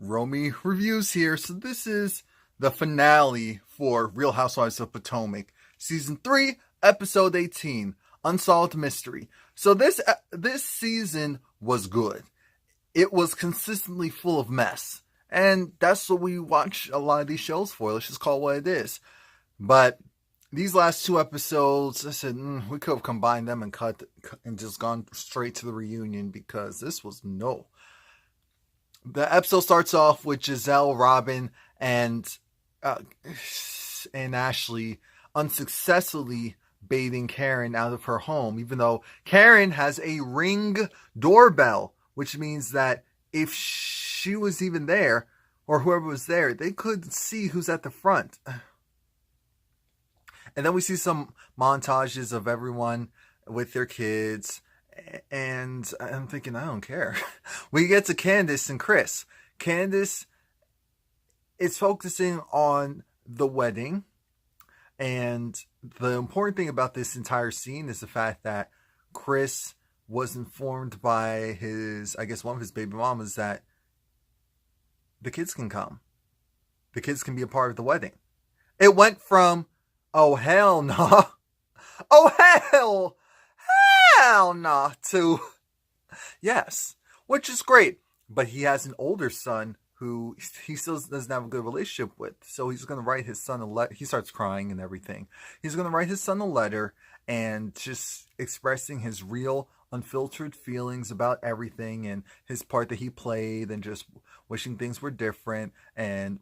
Romie Reviews here. So this is the finale for Real Housewives of Potomac, Season 3, Episode 18, Unsolved Mystery. So this season was good. It was consistently full of mess. And that's what we watch a lot of these shows for. Let's just call it what it is. But these last two episodes, I said, we could have combined them and cut and just gone straight to the reunion, because this was no. The episode starts off with Giselle, Robin, and Ashley unsuccessfully baiting Karen out of her home, even though Karen has a Ring doorbell, which means that if she was even there, or whoever was there, they could see who's at the front. And then we see some montages of everyone with their kids. And I'm thinking, I don't care. We get to Candace and Chris. Candace is focusing on the wedding. And the important thing about this entire scene is the fact that Chris was informed by one of his baby mamas, that the kids can come. The kids can be a part of the wedding. It went from, oh, hell no. Oh, hell no, to yes, which is great. But he has an older son who he still doesn't have a good relationship with. So he's going to write his son a letter. He starts crying and everything. He's going to write his son a letter and just expressing his real unfiltered feelings about everything and his part that he played, and just wishing things were different, and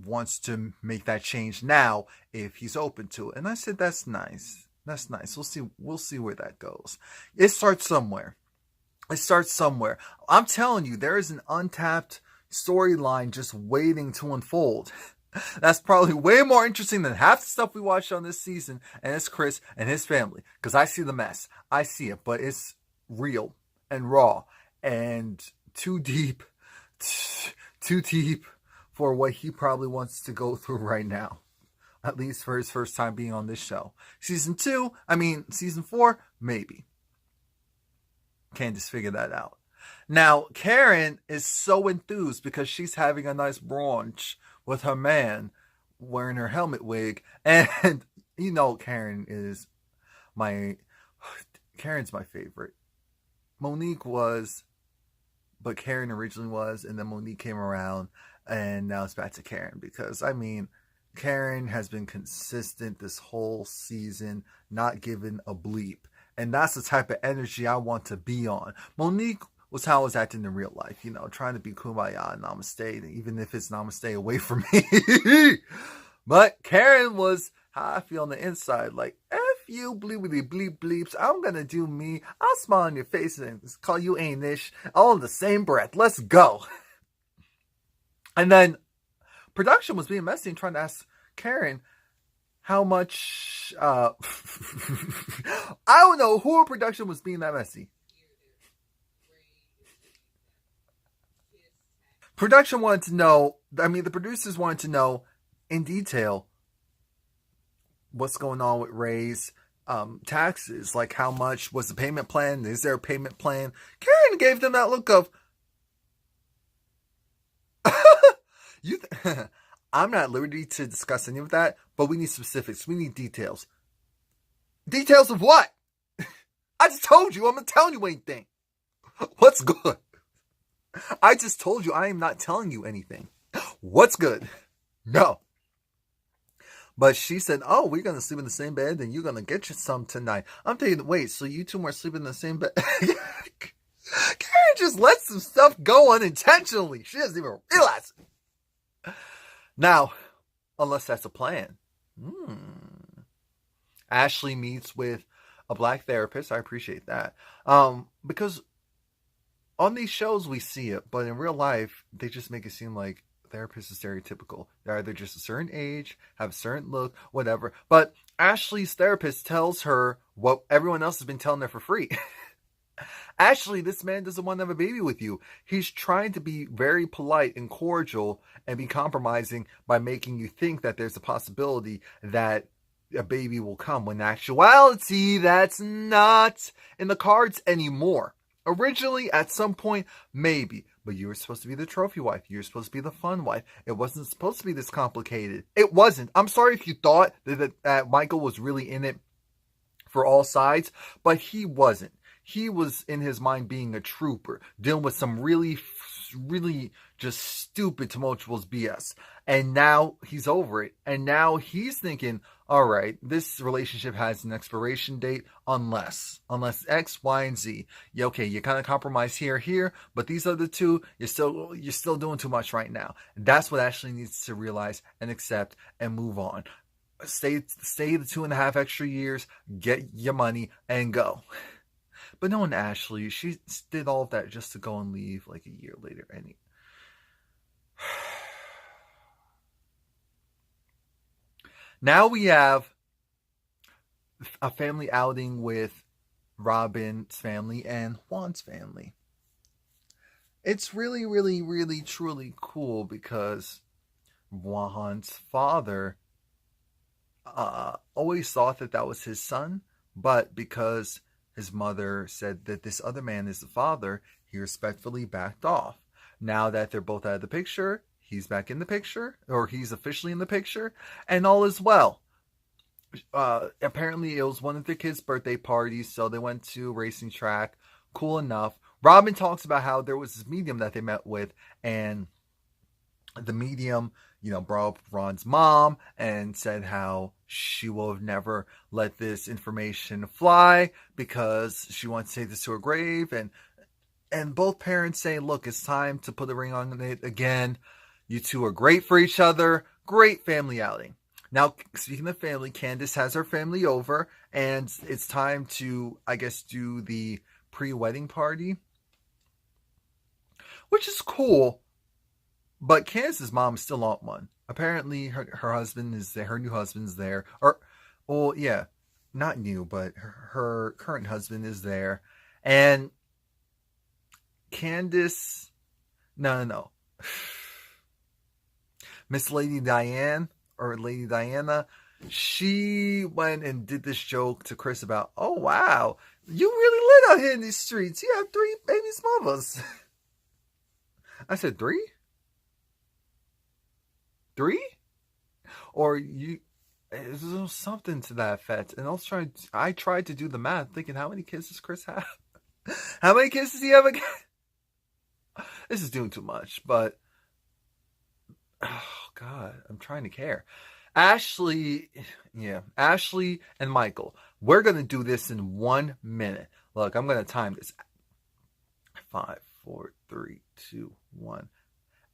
wants to make that change now if he's open to it. And I said, that's nice. That's nice. We'll see where that goes. It starts somewhere. I'm telling you, there is an untapped storyline just waiting to unfold. That's probably way more interesting than half the stuff we watched on this season, and it's Chris and his family. Because I see the mess. I see it, but it's real and raw and too deep for what he probably wants to go through right now. At least for his first time being on this show. Season 4, maybe. Candace figured that out. Now, Karen is so enthused because she's having a nice brunch with her man wearing her helmet wig. And, Karen's my favorite. Monique was, but Karen originally was, and then Monique came around, and now it's back to Karen. Because, Karen has been consistent this whole season, not giving a bleep. And that's the type of energy I want to be on. Monique was how I was acting in real life, trying to be kumbaya and namaste, even if it's namaste away from me. But Karen was how I feel on the inside, like, F you bleepity bleep bleeps, I'm going to do me. I'll smile on your face and call you Anish, all in the same breath. Let's go. And then production was being messy and trying to ask Karen how much, I don't know who in production was being that messy. Production wanted to know, the producers wanted to know in detail what's going on with Ray's taxes. Like, how much was the payment plan? Is there a payment plan? Karen gave them that look of, I'm not at liberty to discuss any of that, but we need specifics. We need details. Details of what? I just told you I'm not telling you anything. What's good? I just told you I am not telling you anything. What's good? No. But she said, oh, we're going to sleep in the same bed and you're going to get you some tonight. I'm thinking, wait, so you two are sleeping in the same bed? Karen just lets some stuff go unintentionally. She doesn't even realize it. Now, unless that's a plan. Ashley meets with a black therapist. I appreciate that. Because on these shows we see it, but in real life, they just make it seem like therapists are stereotypical. They're either just a certain age, have a certain look, whatever. But Ashley's therapist tells her what everyone else has been telling her for free. Ashley, this man doesn't want to have a baby with you. He's trying to be very polite and cordial and be compromising by making you think that there's a possibility that a baby will come, when in actuality, that's not in the cards anymore. Originally, at some point, maybe. But you were supposed to be the trophy wife. You were supposed to be the fun wife. It wasn't supposed to be this complicated. It wasn't. I'm sorry if you thought that Michael was really in it for all sides, but he wasn't. He was in his mind being a trooper, dealing with some really just stupid, tumultuous BS. And now he's over it. And now he's thinking, all right, this relationship has an expiration date unless X, Y, and Z. Yeah, okay, you kind of compromise here, but these other two, you're still doing too much right now. That's what Ashley needs to realize and accept and move on. Stay the 2.5 extra years, get your money, and go. But knowing Ashley, she did all of that just to go and leave like a year later. Now we have a family outing with Robin's family and Juan's family. It's really, really, really, truly cool because Juan's father always thought that was his son, but because his mother said that this other man is the father, he respectfully backed off. Now that they're both out of the picture, he's back in the picture, or he's officially in the picture, and all is well. Apparently, it was one of the kids' birthday parties, so they went to a racing track. Cool enough. Robin talks about how there was this medium that they met with, and the medium, brought up Ron's mom and said how she will have never let this information fly because she wants to take this to her grave. And both parents say, look, it's time to put a ring on it again. You two are great for each other. Great family outing. Now, speaking of family, Candace has her family over, and it's time to, I guess, do the pre-wedding party, which is cool. But Candace's mom is still on one. Apparently, her husband is there. Her new husband's there. Not new, but her current husband is there. And Candace, no. Miss Lady Diane, or Lady Diana, she went and did this joke to Chris about, oh, wow, you really lit out here in these streets. You have 3 baby mothers. I said, 3? 3? Or there's something to that effect. And I tried to do the math, thinking, how many kids does Chris have? How many kids does he have again? This is doing too much, but oh God, I'm trying to care. Ashley and Michael, we're going to do this in 1 minute. Look, I'm going to time this. 5, 4, 3, 2, 1.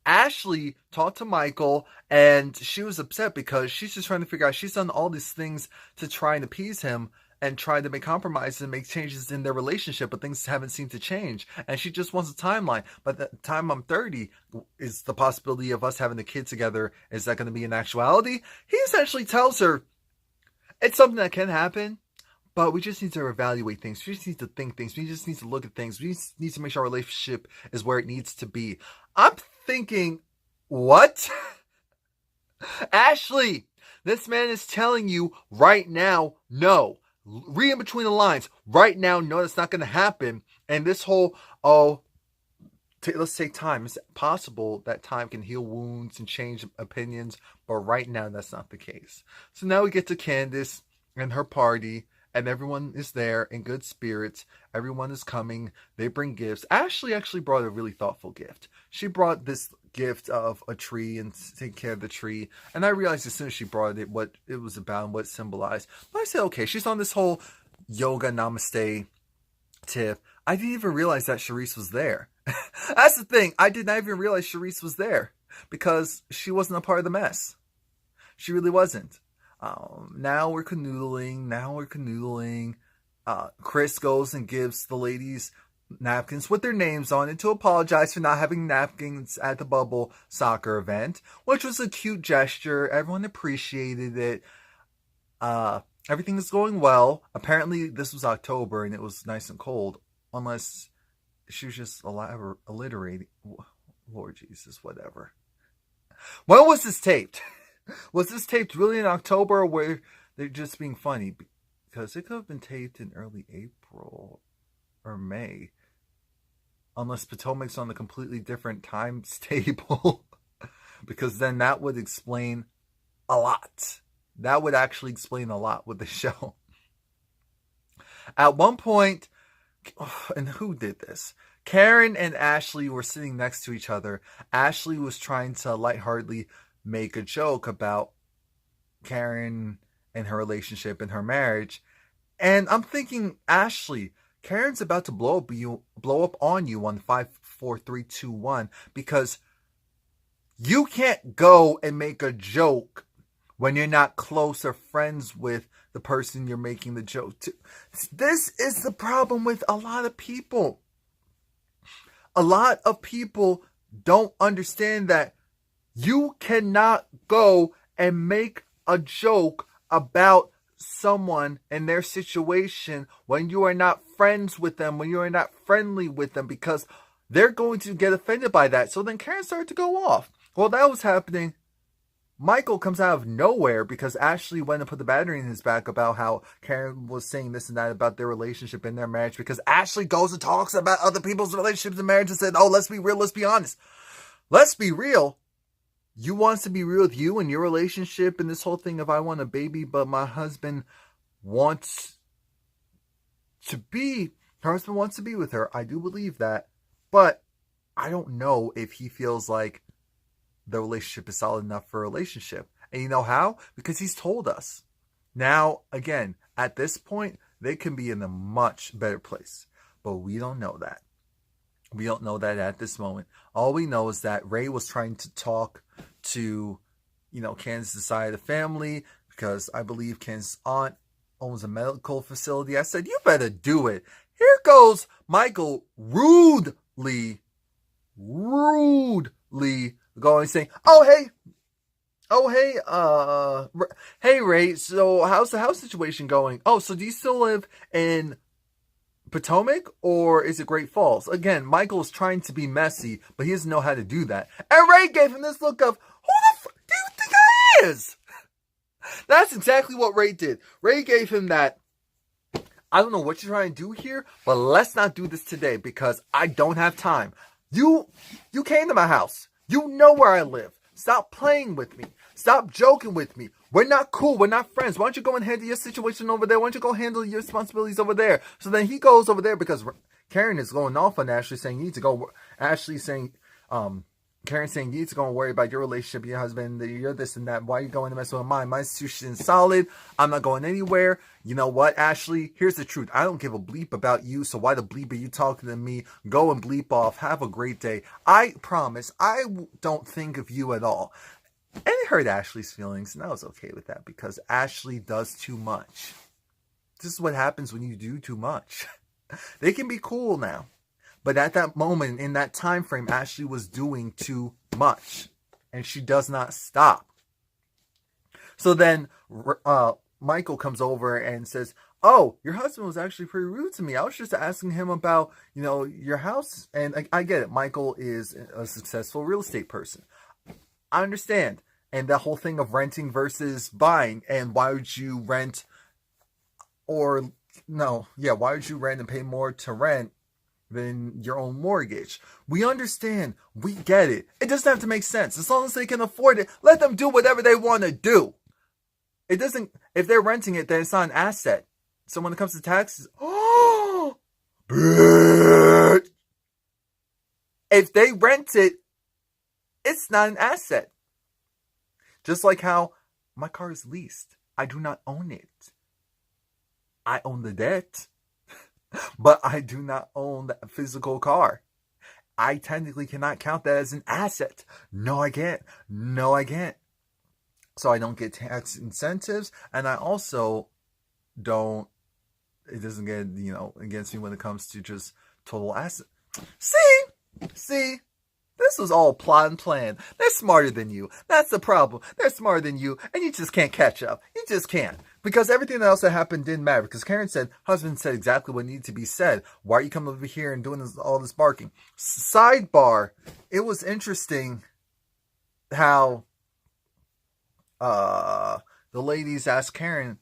Ashley talked to Michael, and she was upset because she's just trying to figure out, she's done all these things to try and appease him and try to make compromises and make changes in their relationship, but things haven't seemed to change. And she just wants a timeline. But the time I'm 30, is the possibility of us having a kid together, is that going to be an actuality? He essentially tells her it's something that can happen, but we just need to evaluate things. We just need to think things. We just need to look at things. We just need to make sure our relationship is where it needs to be. I'm thinking, what? Ashley, this man is telling you right now, no. Read in between the lines. Right now, no, that's not going to happen. And this whole, let's take time. It's possible that time can heal wounds and change opinions, but right now, that's not the case. So now we get to Candace and her party, and everyone is there in good spirits. Everyone is coming. They bring gifts. Ashley actually brought a really thoughtful gift. She brought this gift of a tree and take care of the tree. And I realized as soon as she brought it, what it was about and what it symbolized. But I said, okay, she's on this whole yoga namaste tip. I didn't even realize that Charisse was there. That's the thing. I did not even realize Charisse was there because she wasn't a part of the mess. She really wasn't. Now we're canoodling. Chris goes and gives the ladies napkins with their names on it to apologize for not having napkins at the bubble soccer event, which was a cute gesture. Everyone appreciated it. Everything is going well. Apparently this was October and it was nice and cold, unless she was just alliterating. Lord Jesus, whatever. When was this taped? Was this taped really in October, or were they just being funny? Because it could have been taped in early April or May. unless Potomac's on a completely different times table, because then that would explain a lot. That would actually explain a lot with the show. At one point, and who did this? Karen and Ashley were sitting next to each other. Ashley was trying to lightheartedly make a joke about Karen and her relationship and her marriage. And I'm thinking, Ashley, Karen's about to blow up on you on 5, 4, 3, 2, 1, because you can't go and make a joke when you're not close or friends with the person you're making the joke to. This is the problem with a lot of people. A lot of people don't understand that you cannot go and make a joke about someone and their situation when you are not friends with them, when you are not friendly with them, because they're going to get offended by that. So then Karen started to go off. While that was happening, Michael comes out of nowhere because Ashley went and put the battery in his back about how Karen was saying this and that about their relationship and their marriage, because Ashley goes and talks about other people's relationships and marriage and said, oh, let's be real, let's be honest. Let's be real. You want us to be real with you and your relationship and this whole thing of I want a baby, but my husband wants to be, her husband wants to be with her. I do believe that, but I don't know if he feels like the relationship is solid enough for a relationship. And you know how? Because he's told us. Now, again, at this point, they can be in a much better place. But we don't know that. We don't know that at this moment. All we know is that Ray was trying to talk to, Kansas side of the family, because I believe Kansas' aunt owns a medical facility. I said, you better do it. Here goes Michael rudely going saying, hey Ray, so how's the house situation going? Oh, so do you still live in Potomac or is it Great Falls? Again, Michael is trying to be messy, but he doesn't know how to do that. And Ray gave him this look of, who the fuck do you think I is? That's exactly what Ray did. Ray gave him that, I don't know what you're trying to do here, but let's not do this today because I don't have time. You came to my house. You know where I live. Stop playing with me. Stop joking with me. We're not cool. We're not friends. Why don't you go and handle your situation over there? Why don't you go handle your responsibilities over there? So then he goes over there because Karen is going off on Ashley saying you need to go. Ashley saying, Karen saying you need to go and worry about your relationship, your husband, you're this and that. Why are you going to mess with mine? My institution is solid. I'm not going anywhere. You know what, Ashley? Here's the truth. I don't give a bleep about you, so why the bleep are you talking to me? Go and bleep off. Have a great day. I promise, I don't think of you at all. And it hurt Ashley's feelings, and I was okay with that because Ashley does too much. This is what happens when you do too much. They can be cool now. But at that moment, in that time frame, Ashley was doing too much. And she does not stop. So then Michael comes over and says, oh, your husband was actually pretty rude to me. I was just asking him about, your house. And I get it. Michael is a successful real estate person. I understand. And the whole thing of renting versus buying. And why would you rent why would you rent and pay more to rent than your own mortgage? We understand. We get it. It doesn't have to make sense. As long as they can afford it, let them do whatever they want to do. It doesn't, if they're renting it, then it's not an asset. So when it comes to taxes, if they rent it, it's not an asset. Just like how my car is leased. I do not own it. I own the debt. But I do not own that physical car. I technically cannot count that as an asset. No, I can't. So I don't get tax incentives. And I also don't, it doesn't get, against me when it comes to just total asset. See, this was all plot and plan. They're smarter than you. That's the problem. They're smarter than you, and you just can't catch up. You just can't. Because everything else that happened didn't matter. Because Karen said, husband said exactly what needed to be said. Why are you coming over here and doing all this barking? Sidebar, it was interesting how the ladies asked Karen,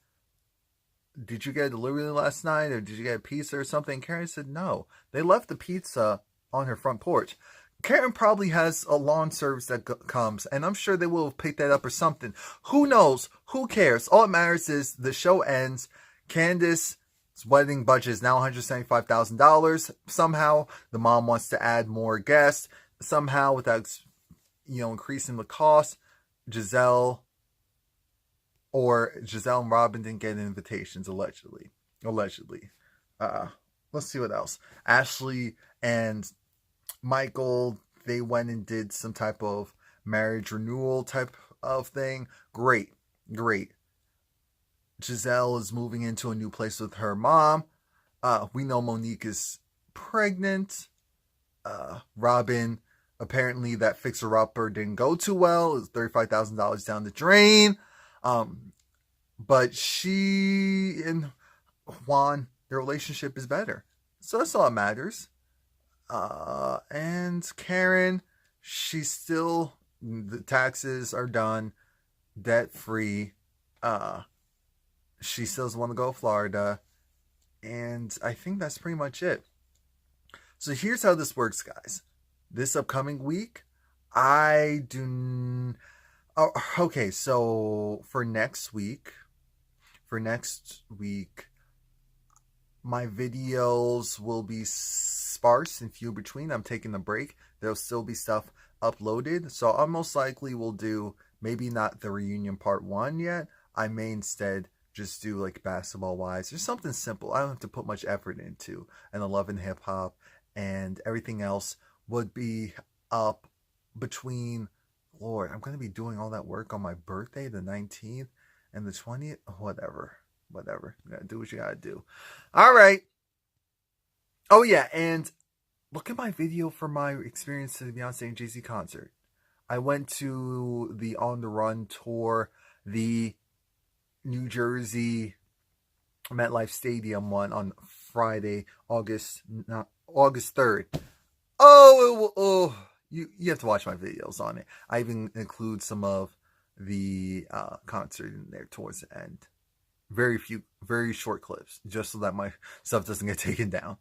did you get a delivery last night or did you get a pizza or something? Karen said no. They left the pizza on her front porch. Karen probably has a lawn service that comes, and I'm sure they will pick that up or something. Who knows? Who cares? All that matters is the show ends. Candace's wedding budget is now $175,000. Somehow, the mom wants to add more guests. Somehow, without increasing the cost, Giselle and Robin didn't get invitations, allegedly. Let's see what else. Ashley and Michael, they went and did some type of marriage renewal type of thing. Great. Giselle is moving into a new place with her mom. We know Monique is pregnant. Robin, apparently that fixer-upper didn't go too well. It was $35,000 down the drain. But she and Juan, their relationship is better. So that's all that matters. And Karen, she's still, the taxes are done, debt free. She still doesn't want to go to Florida. And I think that's pretty much it. So here's how this works, guys. This upcoming week, okay, so for next week, my videos will be sparse and few between. I'm taking a break. There'll still be stuff uploaded. So I most likely will do, maybe not the reunion part 1 yet. I may instead just do like Basketball Wives or something simple. I don't have to put much effort into. And the Love and Hip Hop and everything else would be up between, Lord, I'm going to be doing all that work on my birthday, the 19th and the 20th. Whatever. You gotta do what you gotta do. All right. Oh, yeah. And look at my video for my experience at the Beyonce and Jay-Z concert. I went to the On the Run tour, the New Jersey MetLife Stadium one on Friday, August 3rd. You have to watch my videos on it. I even include some of the concert in there towards the end. Very short clips, just so that my stuff doesn't get taken down.